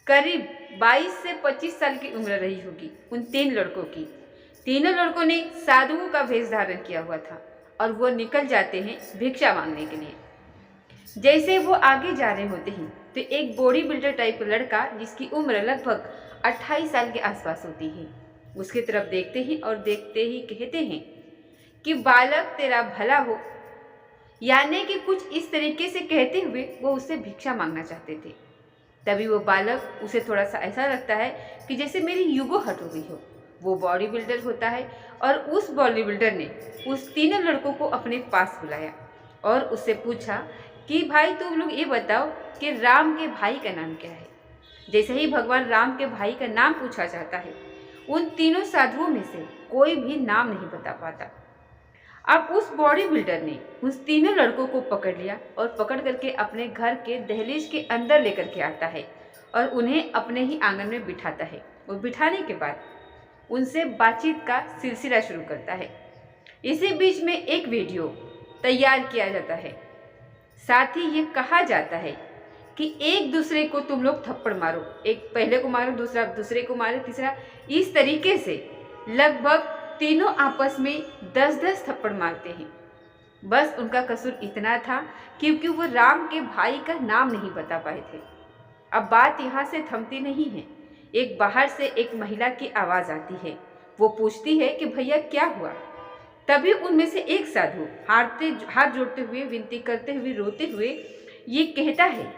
करीब 22 से 25 साल की उम्र रही होगी उन 3 लड़कों की। तीनों लड़कों ने साधुओं का वेश धारण किया हुआ था और वो निकल जाते हैं भिक्षा मांगने के लिए। जैसे वो आगे जा रहे होते हैं तो एक बॉडी बिल्डर टाइप का लड़का जिसकी उम्र लगभग 28 साल के आसपास होती है, उसकी तरफ देखते हैं और देखते ही कहते हैं कि बालक तेरा भला हो, यानी कि कुछ इस तरीके से कहते हुए वो उससे भिक्षा मांगना चाहते थे। तभी वो बालक, उसे थोड़ा सा ऐसा लगता है कि जैसे मेरी यूगो हट हो गई हो। वो बॉडी बिल्डर होता है और उस बॉडी बिल्डर ने उस तीनों लड़कों को अपने पास बुलाया और उससे पूछा कि भाई तुम लोग ये बताओ कि राम के भाई का नाम क्या है। जैसे ही भगवान राम के भाई का नाम पूछा जाता है, उन तीनों साधुओं में से कोई भी नाम नहीं बता पाता। अब उस बॉडी बिल्डर ने उस तीनों लड़कों को पकड़ लिया और पकड़ करके अपने घर के दहलीज के अंदर लेकर के आता है और उन्हें अपने ही आंगन में बिठाता है। और बिठाने के बाद उनसे बातचीत का सिलसिला शुरू करता है। इसी बीच में एक वीडियो तैयार किया जाता है। साथ ही ये कहा जाता है कि एक दूसरे को तुम लोग थप्पड़ मारो, एक पहले को मारो, दूसरा दूसरे को मारो, तीसरा, इस तरीके से लगभग तीनों आपस में 10-10 थप्पड़ मारते हैं। बस उनका कसूर इतना था क्योंकि वो राम के भाई का नाम नहीं बता पाए थे। अब बात यहाँ से थमती नहीं है। एक बाहर से एक महिला की आवाज़ आती है। वो पूछती है कि भैया क्या हुआ। तभी उनमें से एक साधु हाथ जोड़ते हुए, विनती करते हुए, रोते हुए ये कहता है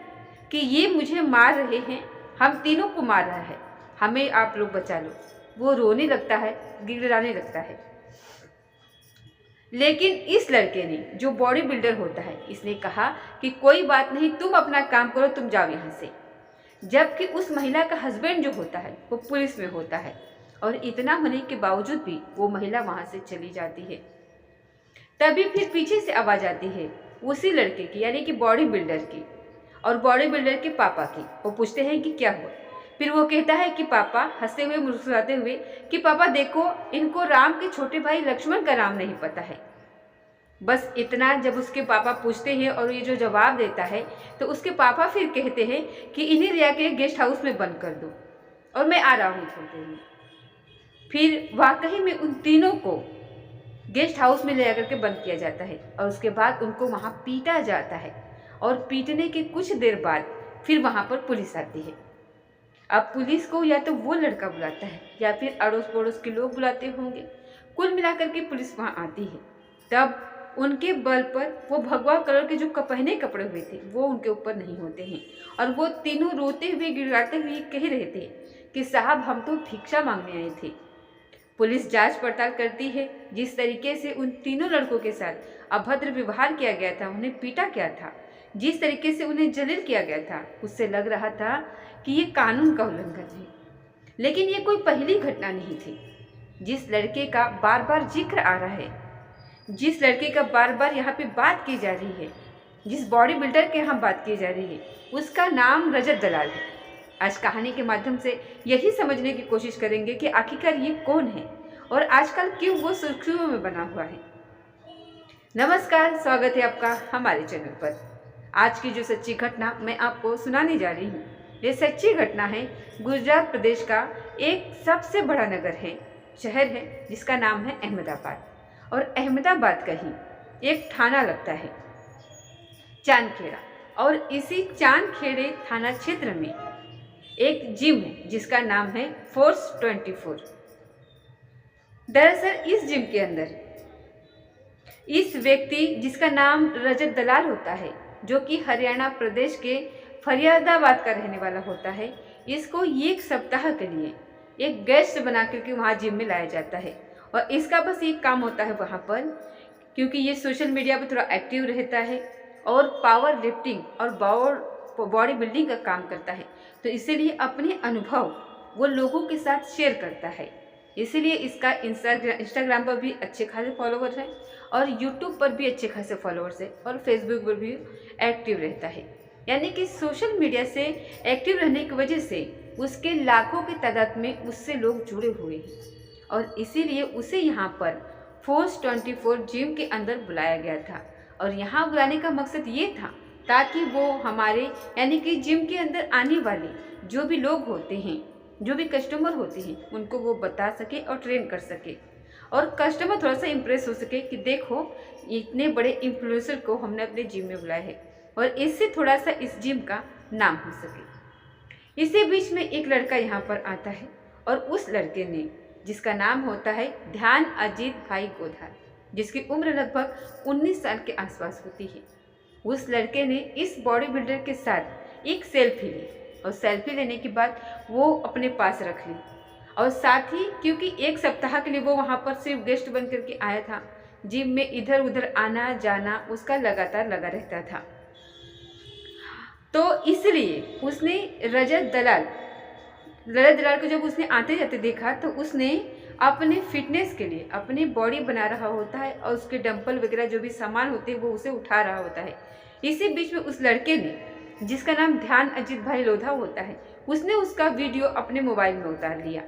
कि ये मुझे मार रहे हैं, हम तीनों को मार रहा है, हमें आप लोग बचा लो। वो रोने लगता है, गिड़गिड़ाने लगता है। लेकिन इस लड़के ने, जो बॉडी बिल्डर होता है, इसने कहा कि कोई बात नहीं, तुम अपना काम करो, तुम जाओ यहाँ से। जबकि उस महिला का हस्बैंड जो होता है वो पुलिस में होता है और इतना होने के बावजूद भी वो महिला वहाँ से चली जाती है। तभी फिर पीछे से आवाज़ आती है उसी लड़के की, यानी कि बॉडी बिल्डर की और बॉडी बिल्डर के पापा की। वो पूछते हैं कि क्या हुआ। फिर वो कहता है कि पापा, हंसते हुए मुस्कुराते हुए, कि पापा देखो, इनको राम के छोटे भाई लक्ष्मण का नाम नहीं पता है। बस इतना जब उसके पापा पूछते हैं और ये जो जवाब देता है तो उसके पापा फिर कहते हैं कि इन्हें ले आके गेस्ट हाउस में बंद कर दो और मैं आ रहा हूँ थोड़ी देर में। फिर वाकई में उन तीनों को गेस्ट हाउस में ले आकर के बंद किया जाता है और उसके बाद उनको वहाँ पीटा जाता है और पीटने के कुछ देर बाद फिर वहाँ पर पुलिस आती है। अब पुलिस को या तो वो लड़का बुलाता है या फिर अड़ोस पड़ोस के लोग बुलाते होंगे। कुल मिलाकर के पुलिस वहाँ आती है। तब उनके बल पर वो भगवा कलर के जो पहने कपड़े हुए थे वो उनके ऊपर नहीं होते हैं और वो तीनों रोते हुए, गिड़गिड़ाते हुए कह रहे थे कि साहब, हम तो भिक्षा मांगने आए थे। पुलिस जांच पड़ताल करती है। जिस तरीके से उन तीनों लड़कों के साथ अभद्र व्यवहार किया गया था, उन्हें पीटा गया था, जिस तरीके से उन्हें जलील किया गया था, उससे लग रहा था कि ये कानून का उल्लंघन है। लेकिन ये कोई पहली घटना नहीं थी। जिस लड़के का बार बार जिक्र आ रहा है, जिस लड़के का बार बार यहाँ पे बात की जा रही है, जिस बॉडी बिल्डर के यहाँ बात की जा रही है, उसका नाम रजत दलाल है। आज कहानी के माध्यम से यही समझने की कोशिश करेंगे कि आखिरकार ये कौन है और आजकल क्यों वो सुर्खियों में बना हुआ है। नमस्कार, स्वागत है आपका हमारे चैनल पर। आज की जो सच्ची घटना मैं आपको सुनाने जा रही हूँ, ये सच्ची घटना है गुजरात प्रदेश का एक सबसे बड़ा नगर है, शहर है, जिसका नाम है अहमदाबाद। और अहमदाबाद का ही एक थाना लगता है, चांदखेड़ा। और इसी चांदखेड़े थाना क्षेत्र में एक जिम है जिसका नाम है फोर्स 24। दरअसल इस जिम के अंदर इस व्यक्ति, जिसका नाम रजत दलाल होता है, जो कि हरियाणा प्रदेश के फरीदाबाद का रहने वाला होता है, इसको एक सप्ताह के लिए एक गेस्ट बना करके वहाँ जिम में लाया जाता है। और इसका बस एक काम होता है वहाँ पर, क्योंकि ये सोशल मीडिया पर थोड़ा एक्टिव रहता है और पावर लिफ्टिंग और बॉडी बिल्डिंग का काम करता है, तो इसीलिए अपने अनुभव वो लोगों के साथ शेयर करता है। इसीलिए इसका इंस्टाग्राम पर भी अच्छे खासे फॉलोवर हैं और यूट्यूब पर भी अच्छे खासे फॉलोअर्स हैं और फेसबुक पर भी एक्टिव रहता है। यानी कि सोशल मीडिया से एक्टिव रहने की वजह से उसके लाखों की तादाद में उससे लोग जुड़े हुए हैं और इसीलिए उसे यहाँ पर फोर्स 24 जिम के अंदर बुलाया गया था। और यहाँ बुलाने का मकसद ये था ताकि वो हमारे, यानी कि जिम के अंदर आने वाले जो भी लोग होते हैं, जो भी कस्टमर होते हैं, उनको वो बता सके और ट्रेन कर सके, और कस्टमर थोड़ा सा इम्प्रेस हो सके कि देखो इतने बड़े इन्फ्लुएंसर को हमने अपने जिम में बुलाया है, और इससे थोड़ा सा इस जिम का नाम हो सके। इसी बीच में एक लड़का यहाँ पर आता है, और उस लड़के ने, जिसका नाम होता है ध्यान अजीत भाई गोधार, जिसकी उम्र लगभग 19 साल के आसपास होती है, उस लड़के ने इस बॉडी बिल्डर के साथ एक सेल्फी ली, और सेल्फी लेने के बाद वो अपने पास रख ली, और साथ ही क्योंकि एक सप्ताह के लिए वो वहाँ पर सिर्फ गेस्ट बन करके आया था, जिम में इधर उधर आना जाना उसका लगातार लगा रहता था, तो इसलिए उसने रजत दलाल को जब उसने आते जाते देखा, तो उसने अपने फिटनेस के लिए अपनी बॉडी बना रहा होता है, और उसके डंपल वगैरह जो भी सामान होते हैं वो उसे उठा रहा होता है। इसी बीच में उस लड़के ने, जिसका नाम ध्यान अजीत भाई लोधा होता है, उसने उसका वीडियो अपने मोबाइल में उतार लिया।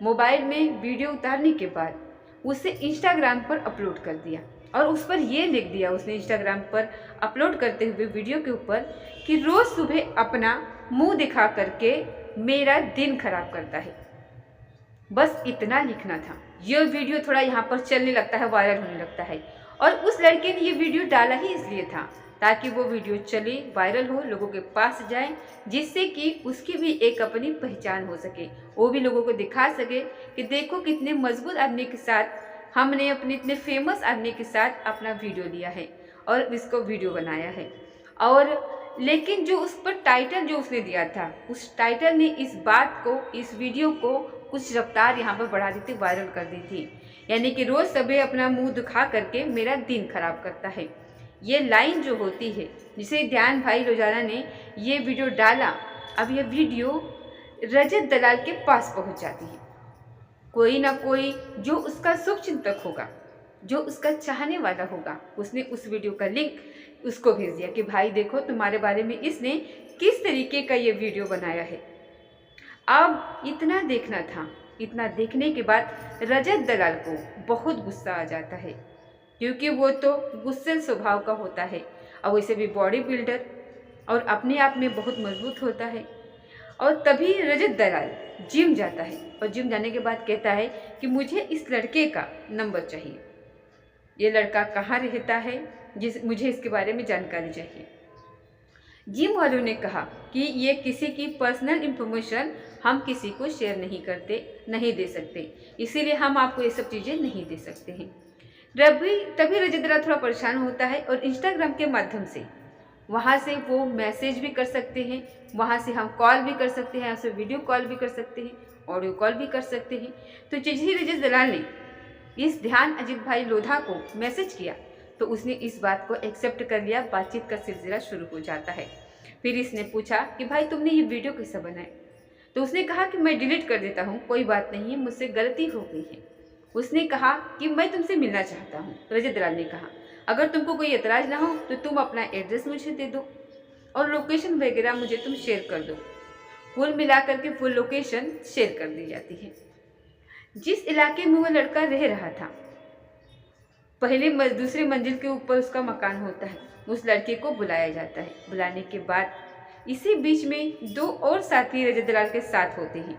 मोबाइल में वीडियो उतारने के बाद उसे इंस्टाग्राम पर अपलोड कर दिया, और उस पर ये लिख दिया उसने इंस्टाग्राम पर अपलोड करते हुए वीडियो के ऊपर कि रोज़ सुबह अपना मुंह दिखा करके मेरा दिन खराब करता है। बस इतना लिखना था। यह वीडियो थोड़ा यहाँ पर चलने लगता है, वायरल होने लगता है, और उस लड़के ने ये वीडियो डाला ही इसलिए था ताकि वो वीडियो चले, वायरल हो, लोगों के पास जाए, जिससे कि उसकी भी एक अपनी पहचान हो सके, वो भी लोगों को दिखा सके कि देखो कितने मजबूत आदमी के साथ हमने अपने इतने फेमस आदमी के साथ अपना वीडियो लिया है और इसको वीडियो बनाया है। और लेकिन जो उस पर टाइटल जो उसने दिया था, उस टाइटल ने इस बात को, इस वीडियो को कुछ रफ्तार यहाँ पर बढ़ा दी थी, वायरल कर दी थी, यानी कि रोज़ सुबह अपना मुंह दिखा करके मेरा दिन खराब करता है। ये लाइन जो होती है, जिसे ध्यान भाई रोजाना ने ये वीडियो डाला, अब ये वीडियो रजत दलाल के पास पहुंच जाती है। कोई ना कोई जो उसका शुभचिंतक होगा, जो उसका चाहने वाला होगा, उसने उस वीडियो का लिंक उसको भेज दिया कि भाई देखो तुम्हारे बारे में इसने किस तरीके का ये वीडियो बनाया है। अब इतना देखना था, इतना देखने के बाद रजत दलाल को बहुत गुस्सा आ जाता है, क्योंकि वो तो गुस्सेल स्वभाव का होता है, और वैसे भी बॉडी बिल्डर और अपने आप में बहुत मजबूत होता है। और तभी रजत दलाल जिम जाता है, और जिम जाने के बाद कहता है कि मुझे इस लड़के का नंबर चाहिए, ये लड़का कहाँ रहता है, मुझे इसके बारे में जानकारी चाहिए। जिम वालों ने कहा कि ये किसी की पर्सनल इंफॉर्मेशन हम किसी को शेयर नहीं करते, नहीं दे सकते, इसीलिए हम आपको ये सब चीज़ें नहीं दे सकते हैं। तभी रजत दलाल थोड़ा परेशान होता है, और इंस्टाग्राम के माध्यम से वहाँ से वो मैसेज भी कर सकते हैं, वहाँ से हम कॉल भी कर सकते हैं, यहाँ से वीडियो कॉल भी कर सकते हैं, ऑडियो कॉल भी कर सकते हैं। तो जैसे रजत दलाल ने इस ध्यान अजीत भाई लोधा को मैसेज किया, तो उसने इस बात को एक्सेप्ट कर लिया, बातचीत का सिलसिला शुरू हो जाता है। फिर इसने पूछा कि भाई तुमने ये वीडियो कैसा बनाया, तो उसने कहा कि मैं डिलीट कर देता हूँ, कोई बात नहीं है, मुझसे गलती हो गई है। उसने कहा कि मैं तुमसे मिलना चाहता हूँ। रजत दलाल ने कहा अगर तुमको कोई एतराज़ ना हो तो तुम अपना एड्रेस मुझे दे दो और लोकेशन वगैरह मुझे तुम शेयर कर दो। कुल मिलाकर के फुल लोकेशन शेयर कर दी जाती है। जिस इलाके में वो लड़का रह रहा था, दूसरी मंजिल के ऊपर उसका मकान होता है, उस लड़के को बुलाया जाता है। बुलाने के बाद इसी बीच में दो और साथी रजत दलाल के साथ होते हैं।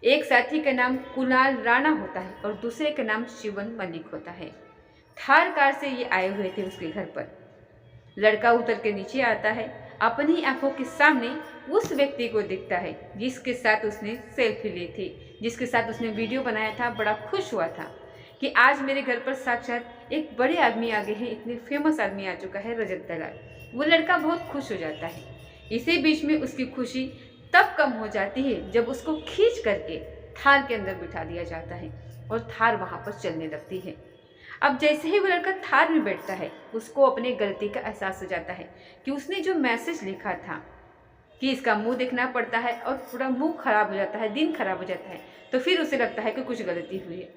एक साथी का नाम कुणाल राणा होता है और दूसरे का नाम शिवन मलिक होता है। थार कार से ये आए हुए थे उसके घर पर। लड़का उतर के नीचे आता है, अपनी आंखों के सामने उस व्यक्ति को दिखता है जिसके साथ उसने सेल्फी ली थी, जिसके साथ उसने वीडियो बनाया था। बड़ा खुश हुआ था कि आज मेरे घर पर साक्षात एक बड़े आदमी आ गए हैं, इतने फेमस आदमी आ चुका है रजत दलाल। वो लड़का बहुत खुश हो जाता है। इसी बीच में उसकी खुशी तब कम हो जाती है जब उसको खींच करके थार के अंदर बिठा दिया जाता है और थार वहाँ पर चलने लगती है। अब जैसे ही वो लड़का थार में बैठता है, उसको अपने गलती का एहसास हो जाता है कि उसने जो मैसेज लिखा था कि इसका मुंह देखना पड़ता है और पूरा मुंह खराब हो जाता है, दिन खराब हो जाता है, तो फिर उसे लगता है कि कुछ गलती हुई है।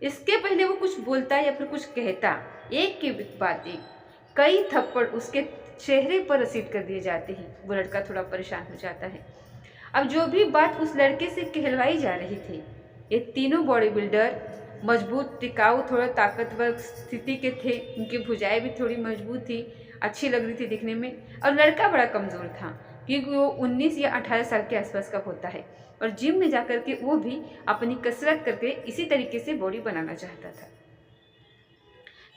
इसके पहले वो कुछ बोलता है या फिर कुछ कहता, एक के बाद एक कई थप्पड़ उसके चेहरे पर रसीद कर दिए जाते हैं। वो लड़का थोड़ा परेशान हो जाता है। अब जो भी बात उस लड़के से कहलवाई जा रही थी, ये तीनों बॉडी बिल्डर मजबूत, टिकाऊ, थोड़ा ताकतवर स्थिति के थे। उनकी भुजाएं भी थोड़ी मजबूत थी, अच्छी लग रही थी दिखने में, और लड़का बड़ा कमज़ोर था। क्योंकि वो 19 या 18 साल के आसपास का होता है और जिम में जाकर के वो भी अपनी कसरत करके इसी तरीके से बॉडी बनाना चाहता था।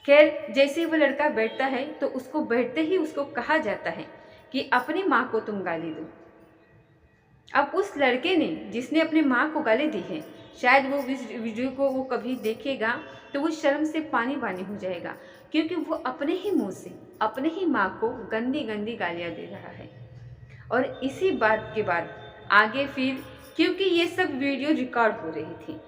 खैर, जैसे ही वो लड़का बैठता है तो उसको बैठते ही उसको कहा जाता है कि अपनी माँ को तुम गाली दो। अब उस लड़के ने जिसने अपनी माँ को गाली दी है, शायद वो इस वीडियो को वो कभी देखेगा तो वो शर्म से पानी पानी हो जाएगा, क्योंकि वो अपने ही मुंह से अपने ही माँ को गंदी गंदी गालियाँ दे रहा है। और इसी बात के बाद आगे फिर, क्योंकि ये सब वीडियो रिकॉर्ड हो रही थी,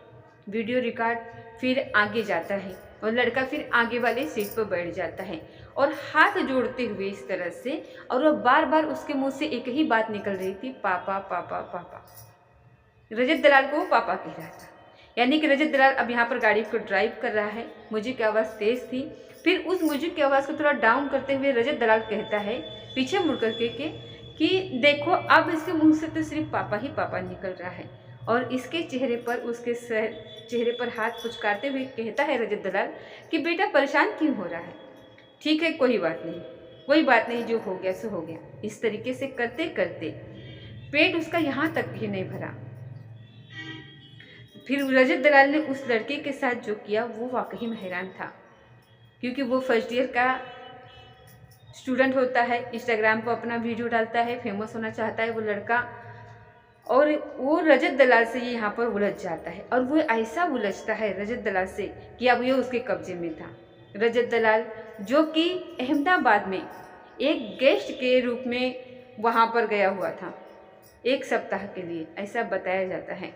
वीडियो रिकॉर्ड फिर आगे जाता है और लड़का फिर आगे वाले सीट पर बैठ जाता है और हाथ जोड़ते हुए इस तरह से, और वो बार बार उसके मुंह से एक ही बात निकल रही थी, पापा पापा पापा। रजत दलाल को वो पापा कह रहा था। यानी कि रजत दलाल अब यहाँ पर गाड़ी को ड्राइव कर रहा है, म्यूजिक की आवाज़ तेज़ थी। फिर उस म्यूजिक की आवाज़ को थोड़ा डाउन करते हुए रजत दलाल कहता है पीछे मुड़ करके कि देखो अब इसके मुंह से तो सिर्फ पापा ही पापा निकल रहा है। और इसके चेहरे पर, उसके चेहरे पर हाथ पुचकारते हुए कहता है रजत दलाल कि बेटा परेशान क्यों हो रहा है, ठीक है कोई बात नहीं, जो हो गया सो हो गया। इस तरीके से करते करते पेट उसका यहाँ तक भी नहीं भरा। फिर रजत दलाल ने उस लड़के के साथ जो किया वो वाकई में हैरान था, क्योंकि वो फर्स्ट ईयर का स्टूडेंट होता है, इंस्टाग्राम पर अपना वीडियो डालता है, फेमस होना चाहता है वो लड़का, और वो रजत दलाल से ये यहाँ पर उलझ जाता है। और वो ऐसा उलझता है रजत दलाल से कि अब ये उसके कब्जे में था। रजत दलाल जो कि अहमदाबाद में एक गेस्ट के रूप में वहाँ पर गया हुआ था 1 सप्ताह के लिए, ऐसा बताया जाता है।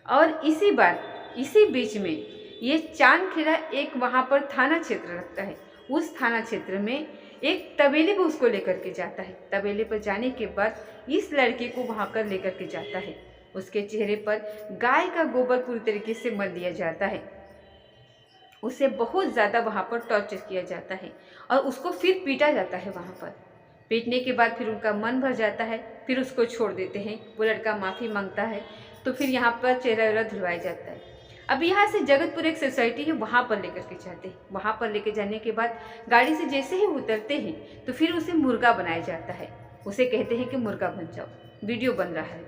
और इसी बीच में ये चांदखेड़ा एक वहाँ पर थाना क्षेत्र लगता है, उस थाना क्षेत्र में एक तबेले पर उसको लेकर के जाता है। तबेले पर जाने के बाद इस लड़के को वहाँ कर लेकर के जाता है। उसके चेहरे पर गाय का गोबर पूरी तरीके से मल दिया जाता है, उसे बहुत ज़्यादा वहाँ पर टॉर्चर किया जाता है और उसको फिर पीटा जाता है। वहाँ पर पीटने के बाद फिर उनका मन भर जाता है, फिर उसको छोड़ देते हैं। वो लड़का माफ़ी मांगता है तो फिर यहाँ पर चेहरा वेहरा धुलवाया जाता है। अब यहाँ से जगतपुर एक सोसाइटी है, वहाँ पर लेकर के जाते हैं। वहाँ पर लेकर जाने के बाद गाड़ी से जैसे ही उतरते हैं तो फिर उसे मुर्गा बनाया जाता है। उसे कहते हैं कि मुर्गा बन जाओ, वीडियो बन रहा है,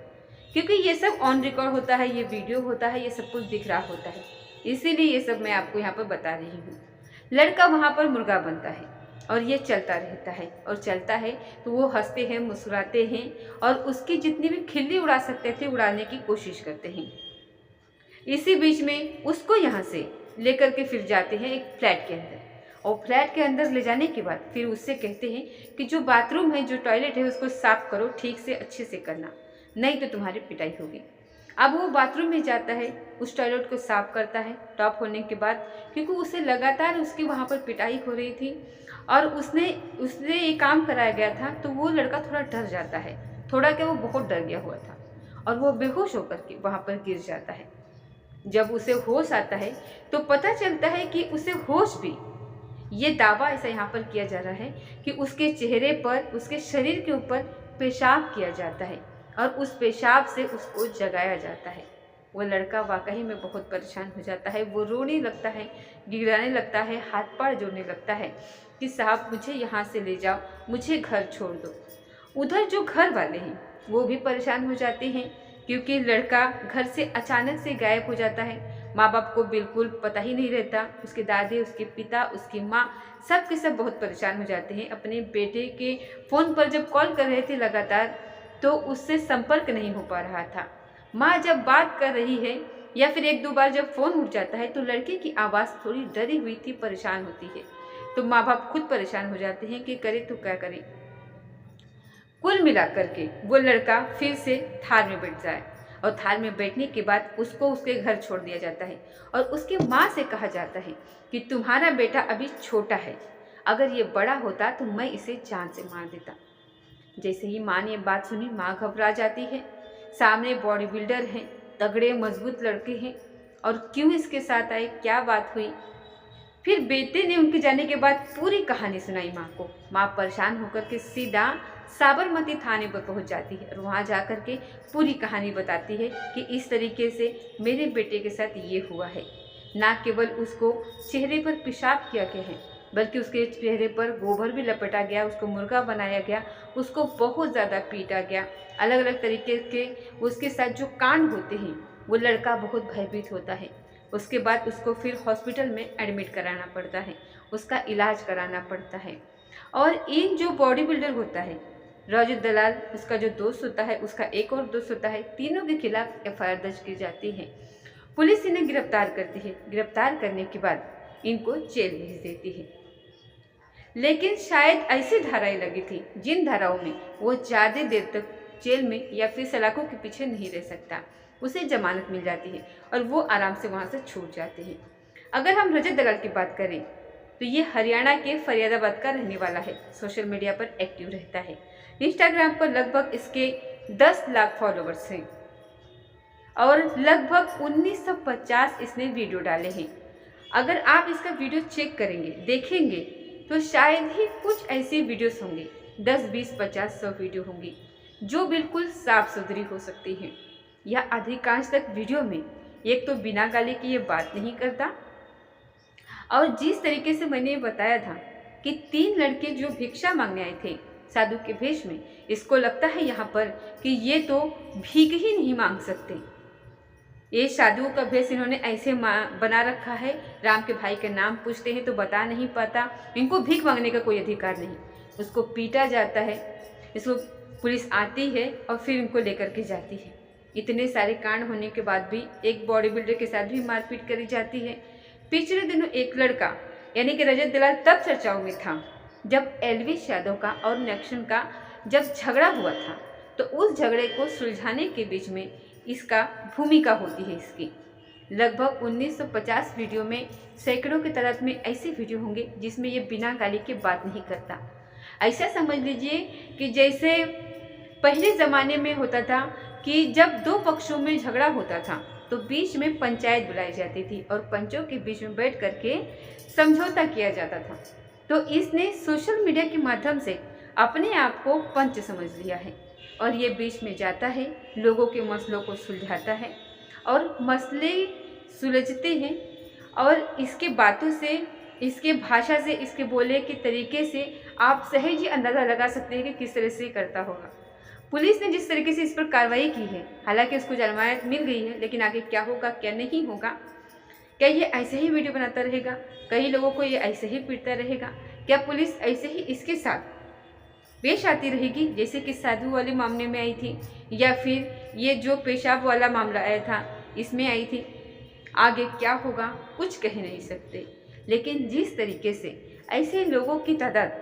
क्योंकि ये सब ऑन रिकॉर्ड होता है, ये वीडियो होता है, ये सब कुछ दिख रहा होता है, इसीलिए ये सब मैं आपको यहाँ पर बता रही हूँ। लड़का वहाँ पर मुर्गा बनता है और ये चलता रहता है, और चलता है तो वो हंसते हैं, मुस्कुराते हैं और उसकी जितनी भी खिल्ली उड़ा सकते थे उड़ाने की कोशिश करते हैं। इसी बीच में उसको यहाँ से लेकर के फिर जाते हैं एक फ्लैट के अंदर, और फ्लैट के अंदर ले जाने के बाद फिर उससे कहते हैं कि जो बाथरूम है, जो टॉयलेट है, उसको साफ करो, ठीक से अच्छे से करना, नहीं तो तुम्हारी पिटाई होगी। अब वो बाथरूम में जाता है, उस टॉयलेट को साफ करता है टॉप होने के बाद, क्योंकि उसे लगातार उसकी वहाँ पर पिटाई हो रही थी और उसने ये काम कराया गया था, तो वो लड़का थोड़ा डर जाता है, थोड़ा क्या वो बहुत डर गया हुआ था और वो बेहोश होकर के वहाँ पर गिर जाता है। जब उसे होश आता है तो पता चलता है कि उसे होश भी, ये दावा ऐसा यहाँ पर किया जा रहा है कि उसके चेहरे पर, उसके शरीर के ऊपर पेशाब किया जाता है और उस पेशाब से उसको जगाया जाता है। वो लड़का वाकई में बहुत परेशान हो जाता है, वो रोने लगता है, गिड़ाने लगता है, हाथ पाँव जोड़ने लगता है कि साहब मुझे यहाँ से ले जाओ, मुझे घर छोड़ दो। उधर जो घर वाले हैं वो भी परेशान हो जाते हैं, क्योंकि लड़का घर से अचानक से गायब हो जाता है। माँ बाप को बिल्कुल पता ही नहीं रहता, उसके दादी, उसके पिता, उसकी माँ, सब के सब बहुत परेशान हो जाते हैं। अपने बेटे के फ़ोन पर जब कॉल कर रहे थे लगातार, तो उससे संपर्क नहीं हो पा रहा था। माँ जब बात कर रही है या फिर 1-2 बार जब फ़ोन उठ जाता है तो लड़के की आवाज़ थोड़ी डरी हुई थी, परेशान होती है, तो माँ बाप खुद परेशान हो जाते हैं कि करे तो क्या करे। कुल मिलाकर के वो लड़का फिर से थार में बैठ जाए और थार में बैठने के बाद उसको उसके घर छोड़ दिया जाता है और उसकी माँ से कहा जाता है कि तुम्हारा बेटा अभी छोटा है, अगर ये बड़ा होता तो मैं इसे जान से मार देता। जैसे ही माँ ने ये बात सुनी, माँ घबरा जाती है। सामने बॉडी बिल्डर हैं, तगड़े मजबूत लड़के हैं, और क्यों इसके साथ आए, क्या बात हुई। फिर बेटे ने उनके जाने के बाद पूरी कहानी सुनाई माँ को। माँ परेशान होकर के सीधा साबरमती थाने पर पहुंच जाती है और वहाँ जाकर के पूरी कहानी बताती है कि इस तरीके से मेरे बेटे के साथ ये हुआ है। ना केवल उसको चेहरे पर पेशाब किया गया है, बल्कि उसके चेहरे पर गोबर भी लपेटा गया, उसको मुर्गा बनाया गया, उसको बहुत ज़्यादा पीटा गया। अलग अलग तरीके के उसके साथ जो कांड होते हैं, वो लड़का बहुत भयभीत होता है। उसके बाद उसको फिर हॉस्पिटल में एडमिट कराना पड़ता है, उसका इलाज कराना पड़ता है। और इन जो बॉडी बिल्डर होता है, राजू दलाल, उसका जो दोस्त होता है, उसका एक और दोस्त होता है, तीनों के खिलाफ एफआईआर दर्ज की जाती है। पुलिस इन्हें गिरफ्तार करती है। गिरफ्तार करने के बाद इनको जेल भेज देती है। लेकिन शायद ऐसी धाराएं लगी थी जिन धाराओं में वो ज़्यादा देर तक जेल में या फिर सलाखों के पीछे नहीं रह सकता, उसे जमानत मिल जाती है और वो आराम से वहाँ से छूट जाते हैं। अगर हम रजत दलाल की बात करें तो ये हरियाणा के फरीदाबाद का रहने वाला है। सोशल मीडिया पर एक्टिव रहता है। इंस्टाग्राम पर लगभग इसके 10 लाख फॉलोवर्स हैं और लगभग 1950 इसने वीडियो डाले हैं। अगर आप इसका वीडियो चेक करेंगे, देखेंगे, तो शायद ही कुछ ऐसी वीडियोस होंगे, 10, 20, 50, 100 वीडियो होंगी जो बिल्कुल साफ सुथरी हो सकती हैं। यह अधिकांश तक वीडियो में एक तो बिना गाली की ये बात नहीं करता, और जिस तरीके से मैंने बताया था कि 3 लड़के जो भिक्षा मांगने आए थे साधु के भेष में, इसको लगता है यहाँ पर कि ये तो भीख ही नहीं मांग सकते। ये साधुओं का भेष इन्होंने ऐसे बना रखा है, राम के भाई का नाम पूछते हैं तो बता नहीं पाता, इनको भीख मांगने का कोई अधिकार नहीं। उसको पीटा जाता है, इसको पुलिस आती है और फिर इनको लेकर के जाती है। इतने सारे कांड होने के बाद भी एक बॉडी बिल्डर के साथ भी मारपीट करी जाती है। पिछले दिनों एक लड़का यानी कि रजत दलाल तब चर्चाओं में था जब एलविश यादव का और नक्शन का जब झगड़ा हुआ था, तो उस झगड़े को सुलझाने के बीच में इसका भूमिका होती है। इसकी लगभग 1950 वीडियो में सैकड़ों की तादाद में ऐसे वीडियो होंगे जिसमें ये बिना गाली के बात नहीं करता। ऐसा समझ लीजिए कि जैसे पहले ज़माने में होता था कि जब 2 पक्षों में झगड़ा होता था तो बीच में पंचायत बुलाई जाती थी और पंचों के बीच में बैठ करके समझौता किया जाता था। तो इसने सोशल मीडिया के माध्यम से अपने आप को पंच समझ लिया है और ये बीच में जाता है, लोगों के मसलों को सुलझाता है और मसले सुलझते हैं। और इसके बातों से, इसके भाषा से, इसके बोले के तरीके से आप सहज ही अंदाज़ा लगा सकते हैं कि किस तरह से करता होगा। पुलिस ने जिस तरीके से इस पर कार्रवाई की है, हालांकि उसको जमानत मिल गई है, लेकिन आगे क्या होगा क्या नहीं होगा, क्या ये ऐसे ही वीडियो बनाता रहेगा, कई लोगों को ये ऐसे ही पीटता रहेगा, क्या पुलिस ऐसे ही इसके साथ पेश आती रहेगी जैसे कि साधु वाले मामले में आई थी, या फिर ये जो पेशाब वाला मामला आया था इसमें आई थी। आगे क्या होगा कुछ कह नहीं सकते, लेकिन जिस तरीके से ऐसे लोगों की तादाद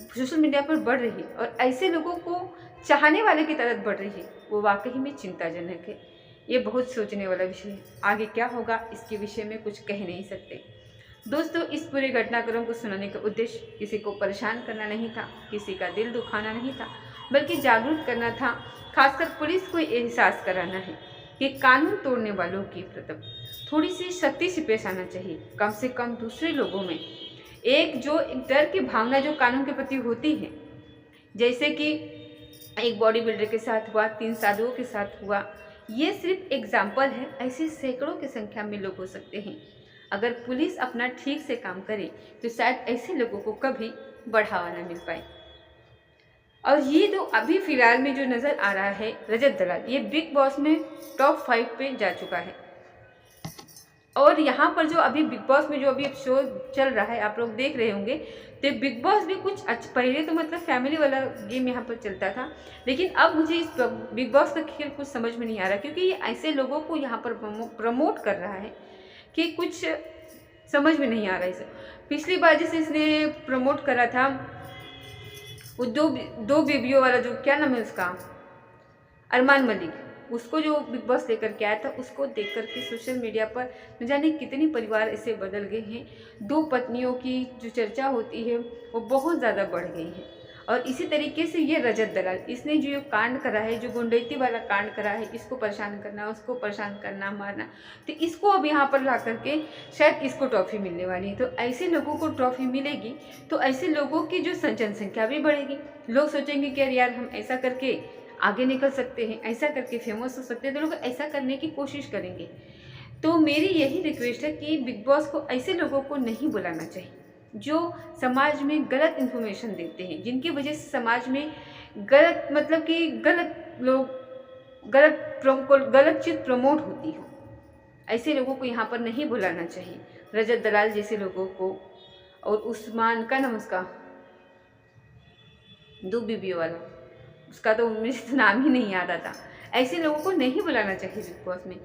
सोशल मीडिया पर बढ़ रही है और ऐसे लोगों को चाहने वाले की तादाद बढ़ रही है, वो वाकई में चिंताजनक है। ये बहुत सोचने वाला विषय है। आगे क्या होगा इसके विषय में कुछ कह नहीं सकते। दोस्तों, इस पूरे घटनाक्रम को सुनाने का उद्देश्य किसी को परेशान करना नहीं था, किसी का दिल दुखाना नहीं था, बल्कि जागरूक करना था। खासकर पुलिस को एहसास कराना है कि कानून तोड़ने वालों की प्रति थोड़ी सी सख्ती से पेश आना चाहिए। कम से कम दूसरे लोगों में एक डर की भावना जो कानून के प्रति होती है, जैसे कि एक बॉडी बिल्डर के साथ हुआ, 3 साधुओं के साथ हुआ, ये सिर्फ एग्जाम्पल है। ऐसे सैकड़ों की संख्या में लोग हो सकते हैं। अगर पुलिस अपना ठीक से काम करे तो शायद ऐसे लोगों को कभी बढ़ावा न मिल पाए। और ये जो अभी फिलहाल में जो नज़र आ रहा है रजत दलाल, ये बिग बॉस में टॉप 5 पे जा चुका है। और यहाँ पर जो अभी बिग बॉस में जो अभी शो चल रहा है, आप लोग देख रहे होंगे, तो बिग बॉस भी कुछ पहले तो मतलब फैमिली वाला गेम यहाँ पर चलता था, लेकिन अब मुझे इस बिग बॉस का खेल कुछ समझ में नहीं आ रहा, क्योंकि ये ऐसे लोगों को यहाँ पर प्रमोट कर रहा है कि कुछ समझ में नहीं आ रहा है इसे। पिछली बार जैसे इसने प्रमोट करा था वो दो बेबियों वाला, जो क्या नाम है उसका, अरमान मलिक, उसको जो बिग बॉस लेकर के आया था, उसको देख कर के सोशल मीडिया पर न जाने कितने परिवार ऐसे बदल गए हैं। 2 पत्नियों की जो चर्चा होती है वो बहुत ज़्यादा बढ़ गई है। और इसी तरीके से ये रजत दलाल, इसने जो कांड करा है, जो गुंडैती वाला कांड करा है, इसको परेशान करना, उसको परेशान करना, मारना, तो इसको अब यहाँ पर ला करके शायद इसको ट्रॉफी मिलने वाली है। तो ऐसे लोगों को ट्रॉफी मिलेगी तो ऐसे लोगों की जो जनसंख्या भी बढ़ेगी। लोग सोचेंगे कि यार हम ऐसा करके आगे निकल सकते हैं, ऐसा करके फेमस हो सकते हैं, तो लोग ऐसा करने की कोशिश करेंगे। तो मेरी यही रिक्वेस्ट है कि बिग बॉस को ऐसे लोगों को नहीं बुलाना चाहिए जो समाज में गलत इन्फॉर्मेशन देते हैं, जिनकी वजह से समाज में गलत मतलब कि गलत लोग गलत चीज़ प्रमोट होती हो, ऐसे लोगों को यहाँ पर नहीं बुलाना चाहिए। रजत दलाल जैसे लोगों को, और उस्मान का नाम उसका 2 बीबियों वाला, उसका तो मुझे तो नाम ही नहीं याद आता। ऐसे लोगों को नहीं बुलाना चाहिए बिग बॉस में।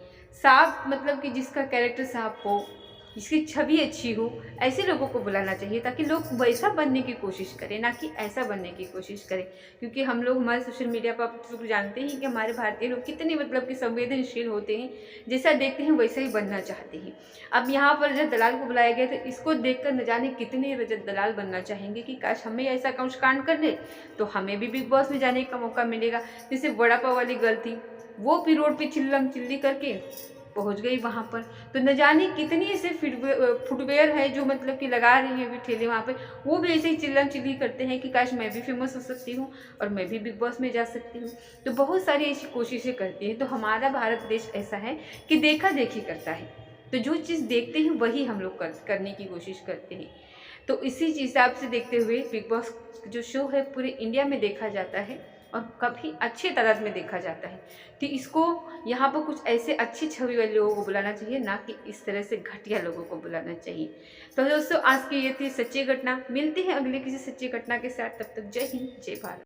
साफ मतलब कि जिसका कैरेक्टर साफ हो, जिसकी छवि अच्छी हो, ऐसे लोगों को बुलाना चाहिए ताकि लोग वैसा बनने की कोशिश करें, ना कि ऐसा बनने की कोशिश करें। क्योंकि हम लोग हमारे सोशल मीडिया पर आप लोग जानते हैं कि हमारे भारतीय लोग कितने मतलब कि संवेदनशील होते हैं, जैसा देखते हैं वैसा ही बनना चाहते हैं। अब यहाँ पर रजत दलाल को बुलाया गया तो इसको देखकर न जाने कितने रजत दलाल बनना चाहेंगे कि काश हमें ऐसा कुछ कांड कर ले तो हमें भी बिग बॉस में जाने का मौका मिलेगा। जैसे वड़ा पाव वाली गर्ल थी, वो भी रोड पे चिल्लम चिल्ली करके पहुंच गई वहाँ पर। तो न जाने कितनी ऐसे फुटवेयर है जो मतलब कि लगा रही है अभी ठेले वहाँ पे, वो भी ऐसे ही चिल्लम चिल्ली करते हैं कि काश मैं भी फेमस हो सकती हूँ और मैं भी बिग बॉस में जा सकती हूँ। तो बहुत सारी ऐसी कोशिशें करती हैं। तो हमारा भारत देश ऐसा है कि देखा देखी करता है, तो जो चीज़ देखते हैं वही हम लोग करने की कोशिश करते हैं। तो इसी हिसाब से देखते हुए बिग बॉस जो शो है पूरे इंडिया में देखा जाता है और काफ़ी अच्छे तादाद में देखा जाता है। तो इसको यहाँ पर कुछ ऐसे अच्छी छवि वाले लोगों को बुलाना चाहिए, ना कि इस तरह से घटिया लोगों को बुलाना चाहिए। तो दोस्तों आज की ये थी सच्ची घटना। मिलती है अगले किसी सच्ची घटना के साथ, तब तक जय हिंद जय भारत।